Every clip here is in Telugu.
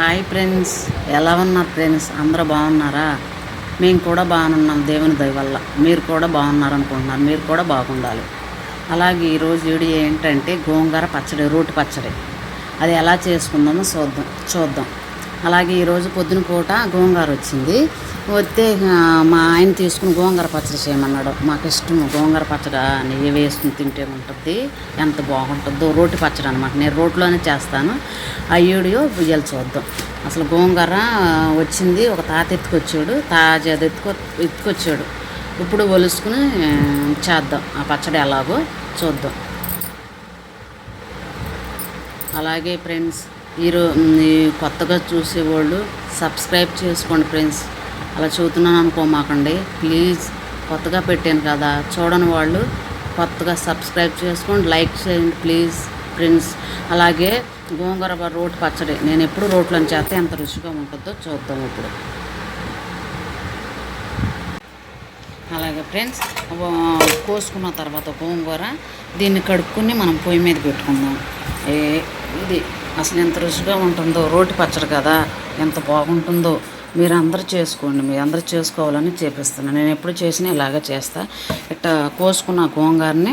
హాయ్ ఫ్రెండ్స్, ఎలా ఉన్నారు ఫ్రెండ్స్? అందరూ బాగున్నారా? మేము కూడా బాగున్నాం దేవుని దయ వల్ల. మీరు కూడా బాగున్నారు అనుకుంటున్నారు. మీరు కూడా బాగుండాలి. అలాగే ఈరోజు వీడియో ఏంటంటే గోంగూర పచ్చడి, రోటి పచ్చడి. అది ఎలా చేసుకుందామో చూద్దాం. అలాగే ఈరోజు పొద్దున పూట గోంగూర వచ్చింది. వస్తే మా ఆయన తీసుకుని గోంగూర పచ్చడి చేయమన్నాడు. మాకు ఇష్టము గోంగూర పచ్చడి, నెయ్యి వేసుకుని తింటే ఉంటుంది, ఎంత బాగుంటుందో. రోటి పచ్చడి అనమాట. నేను రోట్లోనే చేస్తాను. ఆ వీడియో బియ్యాలు చూద్దాం. అసలు గోంగూర వచ్చింది, ఒక తాత ఎత్తుకొచ్చాడు. తాజాది ఎత్తుకొచ్చాడు. ఇప్పుడు ఒలుసుకుని చేద్దాం. ఆ పచ్చడి ఎలాగో చూద్దాం. అలాగే ఫ్రెండ్స్, కొత్తగా చూసేవాళ్ళు సబ్స్క్రైబ్ చేసుకోండి ఫ్రెండ్స్. అలా చూస్తున్నాను అనుకోమాకండి ప్లీజ్. కొత్తగా పెట్టాను కదా, చూడని వాళ్ళు కొత్తగా సబ్స్క్రైబ్ చేసుకోండి, లైక్ చేయండి ప్లీజ్ ఫ్రెండ్స్. అలాగే గోంగూర రోటి పచ్చడి నేను ఎప్పుడు రోట్లో చేస్తే ఎంత రుచిగా ఉంటుందో చూద్దాం ఇప్పుడు. అలాగే ఫ్రెండ్స్, కోసుకున్న తర్వాత గోంగూర దీన్ని కడుక్కుని మనం పొయ్యి మీద పెట్టుకుందాం. ఇది అసలు ఎంత రుచిగా ఉంటుందో, రోటి పచ్చడి కదా, ఎంత బాగుంటుందో. మీరు అందరూ చేసుకోండి, మీరు అందరూ చేసుకోవాలని చేపిస్తున్నాను. నేను ఎప్పుడు చేసినా ఇలాగే చేస్తా. ఇట్లా కోసుకున్న గోంగూరని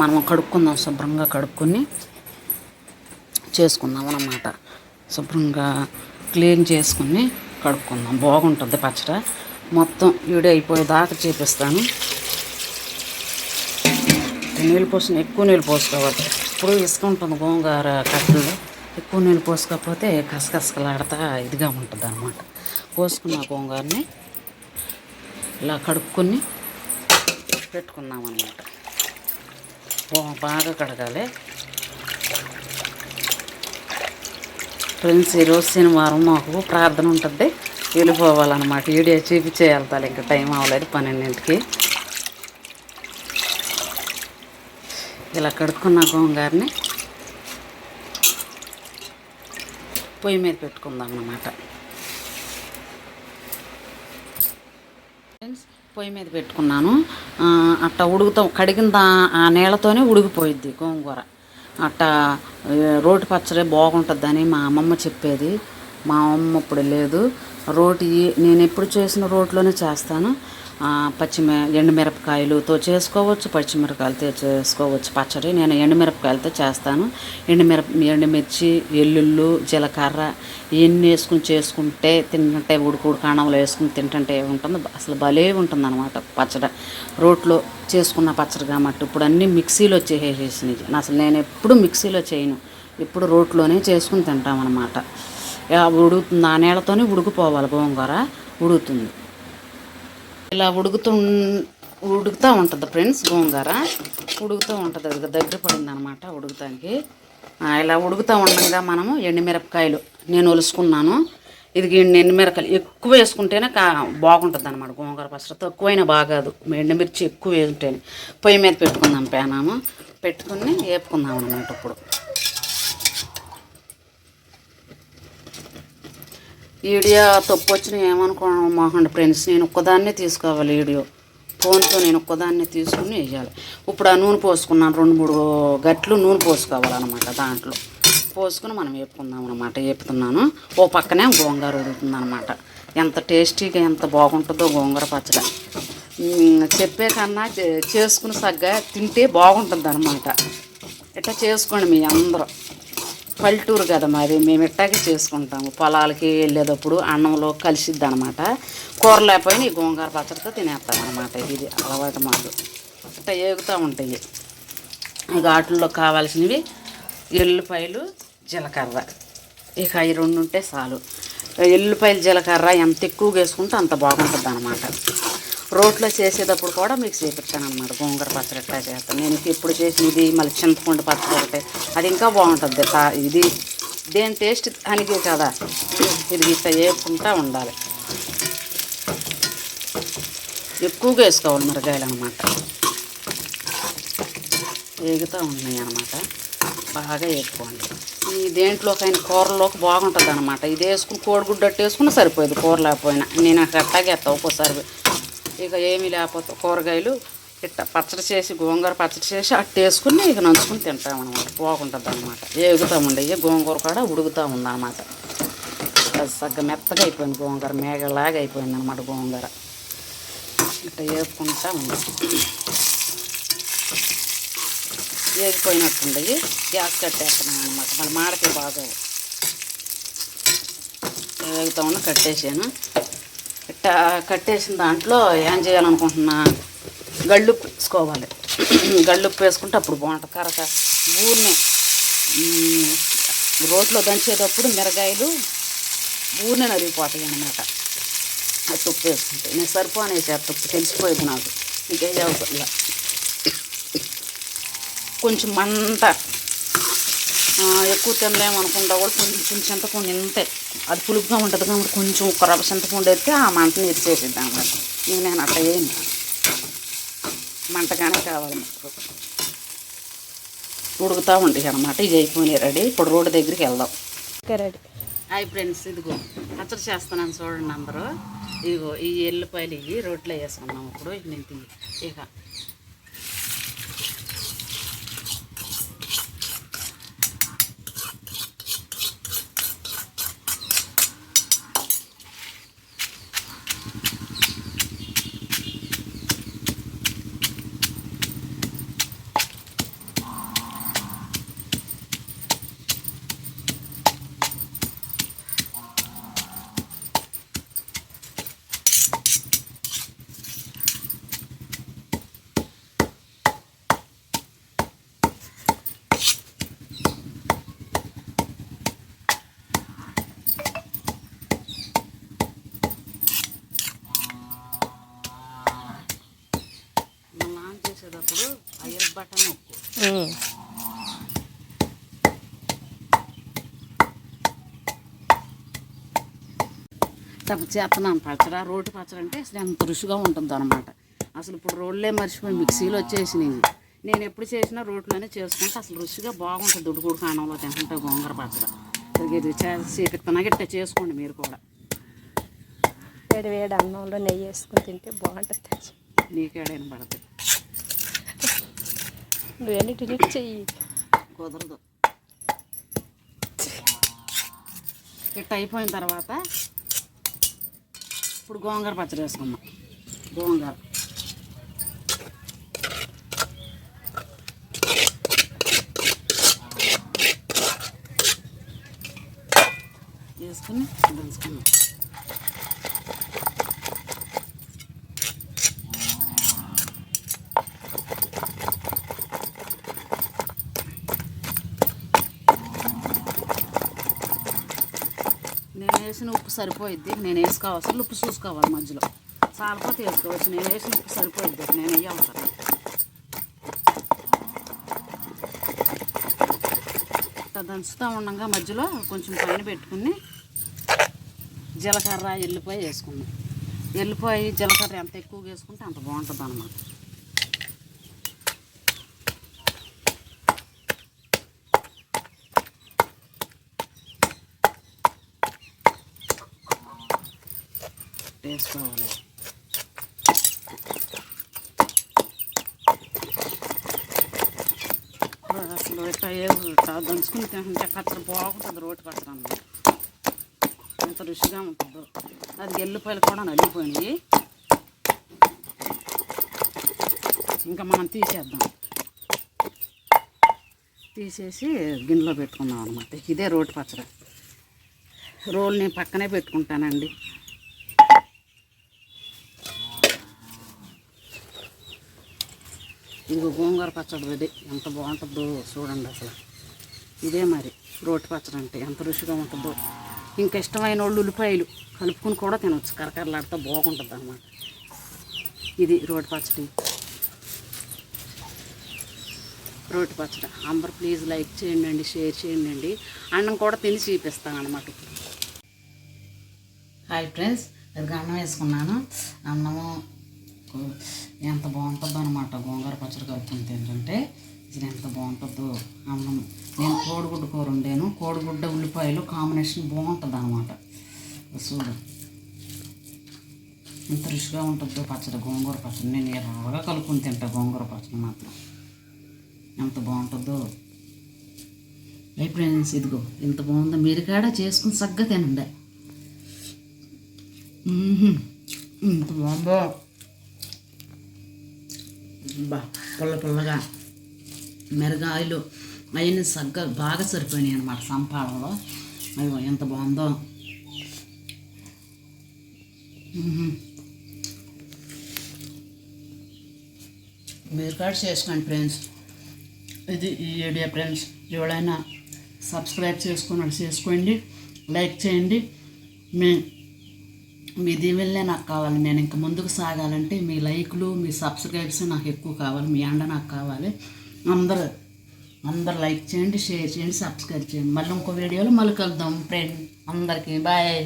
మనం కడుక్కుందాం, శుభ్రంగా కడుక్కొని చేసుకుందాం అన్నమాట. శుభ్రంగా క్లీన్ చేసుకుని కడుక్కుందాం, బాగుంటుంది పచ్చడి. మొత్తం వీడియో అయిపోయేదాకా చేపిస్తాను. నీళ్ళు పోసిన ఎక్కువ నీళ్ళు పోసుకోవాలి. ఇప్పుడు ఇసుక ఉంటుంది గోంగూర కట్టలు, ఎక్కువ నీళ్ళు పోసుకోకపోతే కసకసలాడతా ఇదిగా ఉంటుంది అన్నమాట. కోసుకున్న గోంగూరని ఇలా కడుక్కొని పెట్టుకుందాం అన్నమాట. బాగా కడగాలి ఫ్రెండ్స్. ఈరోజు శనివారం మాకు ప్రార్థన ఉంటుంది, వెళ్ళిపోవాలన్నమాట. వీడియో చూపించే వెళ్తాను, ఇంకా టైం అవ్వలేదు 12ంటికి. ఇలా కడుక్కున్న గోంగూరని పొయ్యి మీద పెట్టుకుందాం అన్నమాట. ఫ్రెండ్స్, పొయ్యి మీద పెట్టుకున్నాను. అట్టా ఉడుకుతాం, కడిగిన ఆ నీళ్ళతోనే ఉడికిపోయిద్ది గోంగూర. అట్టా రోటి పచ్చడి బాగుంటుందని మా అమ్మమ్మ చెప్పేది. మా అమ్మ ఇప్పుడు లేదు. రోటి నేను ఎప్పుడు చేసిన రోట్లోనే చేస్తాను. ఎండుమిరపకాయలతో చేసుకోవచ్చు, పచ్చిమిరపకాయలతో చేసుకోవచ్చు పచ్చడి. నేను ఎండుమిరపకాయలతో చేస్తాను. ఎండుమిర్చి, ఎల్లుళ్ళు, జీలకర్ర ఇవన్నీ వేసుకుని చేసుకుంటే తింటుంటే ఉడుకుడు కాణంలో వేసుకుని తింటుంటే ఉంటుంది, అసలు భలే ఉంటుంది అనమాట పచ్చడి. రోట్లో చేసుకున్న పచ్చడి కాబట్టి ఇప్పుడు అన్నీ మిక్సీలో చేసేసినవి. అసలు నేను ఎప్పుడు మిక్సీలో చేయను, ఎప్పుడు రోట్లోనే చేసుకుని తింటామన్నమాట. ఉడుకుతుంది, ఆ నీళ్ళతోనే ఉడికిపోవాలి గోంగూర, ఉడుకుతుంది. ఇలా ఉడుకుతూ ఉంటుంది ఫ్రెండ్స్. గోంగూర ఉడుకుతూ ఉంటుంది, అది దగ్గర పడింది అనమాట ఉడుకుతానికి. ఇలా ఉడుకుతూ ఉండగా మనము ఎండుమిరపకాయలు నేను ఒలుసుకున్నాను. ఇది ఎండుమిరపకాయలు ఎక్కువ వేసుకుంటేనే బాగుంటుంది అనమాట గోంగూర పచ్చడి. తక్కువైనా బాగాదు, ఎండుమిర్చి ఎక్కువ వేసుకుంటేనే. పొయ్యి మీద పెట్టుకుందాం, పేనాము పెట్టుకుని వేపుకుందాం అనమాట. ఇప్పుడు వీడియో తప్పు వచ్చిన ఏమనుకోమాకండి ఫ్రెండ్స్, నేను ఒక్కదాన్నే తీసుకోవాలి వీడియో. ఫోన్తో నేను ఒక్కదాన్నే తీసుకుని వేయాలి. ఇప్పుడు ఆ నూనె పోసుకున్నాను, 2-3 గట్లు నూనె పోసుకోవాలన్నమాట. దాంట్లో పోసుకుని మనం వేపుకుందాం అనమాట. వేపుతున్నాను, ఓ పక్కనే గోంగూర ఉడుకుతుంది అనమాట. ఎంత టేస్టీగా ఎంత బాగుంటుందో గోంగూర పచ్చడి. చెప్పే కన్నా చేసుకుని సగ్గా తింటే బాగుంటుంది అనమాట. ఇట్లా చేసుకోండి మీ అందరూ. పల్లెటూరు కదా మరి, మేము ఇట్టాగే చేసుకుంటాము. పొలాలకి వెళ్ళేటప్పుడు అన్నంలో కలిసిద్ది అనమాట. కూర లేకపోయినా ఈ గోంగూర పచ్చడితో తినేస్తాం అనమాట. ఇది అలవాటు మాకు. ఇట్లా ఏగుతూ ఉంటాయి. ఇక వాటిల్లో కావాల్సినవి ఎల్లుపాయలు, జీలకర్ర. ఇక అవి 2 ఉంటే చాలు. ఎల్లుపాయలు, జీలకర్ర ఎంత ఎక్కువగా వేసుకుంటే అంత బాగుంటుంది అనమాట. రోట్లో చేసేటప్పుడు కూడా మీకు చేపిస్తాను అనమాట. గోంగూర పచ్చడి ఎట్లా చేస్తాను నేను. ఎప్పుడు చేసినది మళ్ళీ చింతపండు పచ్చడి ఒకటే, అది ఇంకా బాగుంటుంది. ఇది దేని టేస్ట్ అనిగే కదా, ఇది ఇట్లా వేపుకుంటూ ఉండాలి. ఎక్కువగా వేసుకోవాలి మిరగాయలు అనమాట. వేగుతూ ఉన్నాయి అనమాట, బాగా వేసుకోండి. ఈ దేంట్లోకైనా కూరలోకి బాగుంటుంది అనమాట. ఇది వేసుకుని కోడిగుడ్డు అట్టు వేసుకుని సరిపోయేది, కూర లేకపోయినా. నేను అట్టాగే వేస్తాను ఒక్కోసారి. ఇక ఏమీ లేకపోతే కూరగాయలు ఇట్లా పచ్చడి చేసి, గోంగూర పచ్చడి చేసి అట్టు వేసుకుని ఇక నంచుకుని తింటామన్నమాట. బాగుంటుంది అనమాట. వేగుతూ ఉండేవి, గోంగూర కూడా ఉడుకుతూ ఉందన్నమాట. అది సగ్గ మెత్తగా అయిపోయింది గోంగూర, మేఘలాగా అయిపోయింది అనమాట గోంగూర. ఇట్లా వేపుకుంటా ఉంది. వేగిపోయినట్టుండయి గ్యాస్ కట్టేస్తున్నాను అనమాట. మళ్ళీ మాడకే బాగా వేగుతా ఉన్న కట్టేసాను. ఇట్టా కట్టేసిన దాంట్లో ఏం చేయాలనుకుంటున్నా, గళ్ళుప్పు వేసుకోవాలి. గళ్ళుప్పు వేసుకుంటే అప్పుడు బాగుంటుంది. కరక ఊరినే రోట్లో దంచేటప్పుడు మిరగాయలు ఊరినే నలిగిపోతాయి అన్నమాట. అది తుప్పు వేసుకుంటే నేను సరిపోనేసారు తుప్పు తెలిసిపోయింది నాకు. ఇంకేం అవసరం. కొంచెం మంట ఎక్కువ తినలేమనుకుంటా కూడా కొంచెం చింతపండు ఇంతే, అది పులుపుగా ఉంటుంది కాబట్టి కొంచెం ఒక రవ్వ చింతపండు వేస్తే ఆ మంటని ఇరిచేసిద్ది అన్నమాట. నేను అట్లా వేయను, మంటగానే కావాలి. ఉడుకుతూ ఉంటాయి అన్నమాట. ఇది అయిపోయినాయి రెడీ. ఇప్పుడు రోడ్డు దగ్గరికి వెళ్దాం. రెడీ. హాయ్ ఫ్రెండ్స్, ఇదిగో పచ్చడి చేస్తున్నాను చూడండి అందరూ. ఇదిగో ఈ ఎల్లిపాయలు ఇవి రోట్లో వేసుకున్నాం. ఇప్పుడు నేను ఇక చేసేటప్పుడు ఐర్ బటన్ నొక్కు. తప్పు చేస్తున్నాను పచ్చడి. రోటి పచ్చడి అంటే అసలు ఎంత రుచిగా ఉంటుంది అనమాట. అసలు ఇప్పుడు రోడ్లే మర్చిపోయి మిక్సీలో వచ్చేసినాయి. నేను ఎప్పుడు చేసినా రోడ్లోనే చేసుకుంటే అసలు రుచిగా బాగుంటుంది. దుడుగుడు కాణంలో తింటుంటే గోంగూర పచ్చడి ఇది చేపిస్తున్నాక ఇట్లా చేసుకోండి మీరు కూడా. వేడి వేడి అన్నంలో నెయ్యి వేసుకుని తింటే బాగుంటుంది. నీకేడైనా పడుతుంది. నువ్వేంటి డిలీట్ చెయ్యి, కుదరదు. ఇట్లా అయిపోయిన తర్వాత ఇప్పుడు గోంగూర పచ్చడి వేసుకున్నాం. గోంగూర వేసుకుని దంచుకున్నాం. నేను వేసిన ఉప్పు సరిపోయిద్ది. నేను వేసుకోవాల్సిన ఉప్పు చూసుకోవాలి, మధ్యలో చాలపోతే వేసుకోవచ్చు. నేను వేసిన ఉప్పు సరిపోయిద్ది, నేను వేయాలి. ఇట్లా దంచుతూ ఉండగా మధ్యలో కొంచెం పైన పెట్టుకుని జీలకర్ర ఎల్లిపాయ వేసుకున్నాం. ఎల్లిపాయ జీలకర్ర ఎంత ఎక్కువగా వేసుకుంటే అంత బాగుంటుంది అన్నమాట. వేసుకోవాలి. అసలు ఇట్లా దంచుకుని తింటే పచ్చడి బాగుంటుంది. రోటి పచ్చడి అన్నమాట ఎంత రుచిగా ఉంటుందో. అది ఎల్లిపాయలు కూడా నలిగిపోయినాయి. ఇంకా మనం తీసేద్దాం. తీసేసి గిన్నెలో పెట్టుకుందాం అన్నమాట. ఇదే రోటి పచ్చడి. రోల్ నేను పక్కనే పెట్టుకుంటానండి. ఇదిగో గోంగూర పచ్చడి రెడీ. ఎంత బాగుంటుందో చూడండి. అసలు ఇదే మరి రోటి పచ్చడి అంటే ఎంత రుచిగా ఉంటుందో. ఇంకా ఇష్టమైన వాళ్ళు ఉల్లిపాయలు కలుపుకుని కూడా తినవచ్చు. కరకరలాడితే బాగుంటుంది అన్నమాట. ఇది రోటి పచ్చడి. రోటి పచ్చడి అందరూ ప్లీజ్ లైక్ చేయండి, షేర్ చేయండి. అన్నం కూడా తిని చూపిస్తాను అన్నమాట. హాయ్ ఫ్రెండ్స్, అన్నం వేసుకున్నాను. అన్నము ఎంత బాగుంటుందో అనమాట. గోంగూర పచ్చడి కలుపుకుని తింటుంటే ఇది ఎంత బాగుంటుందో అన్నం. నేను కోడిగుడ్డు కూర వండాను. కోడిగుడ్డ ఉల్లిపాయలు కాంబినేషన్ బాగుంటుంది అనమాట. చూడు ఎంత రుచిగా ఉంటుందో పచ్చడి. గోంగూర పచ్చడి నేను ఎర్రగా కలుపుకుని తింటా. గోంగూర పచ్చడి మాత్రం ఎంత బాగుంటుందో. ఫ్రెండ్స్ ఇదిగో ఎంత బాగుందో. మీరు కూడా చేసుకుని చక్కగా తినండి. ఇంత బాగుందో బా పుల్ల పుల్లగా మిరగాయలు అవన్నీ బాగా సరిపోయినాయి అనమాట సంపాడంలో. అయ్యో ఎంత బాగుందో. మీరు కూడా చేసుకోండి ఫ్రెండ్స్. ఇది ఈ వీడియో ఫ్రెండ్స్. ఎవరైనా సబ్స్క్రైబ్ చేసుకోండి, లైక్ చేయండి. మీ దీవెనలే నాకు కావాలి. నేను ఇంకా ముందుకు సాగాలంటే మీ లైక్లు, మీ సబ్స్క్రైబ్స్ నాకు ఎక్కువ కావాలి. మీ అండ నాకు కావాలి. అందరు లైక్ చేయండి, షేర్ చేయండి, సబ్స్క్రైబ్ చేయండి. మళ్ళీ ఇంకో వీడియోలో మళ్ళీ కలుద్దాం ఫ్రెండ్. అందరికీ బాయ్.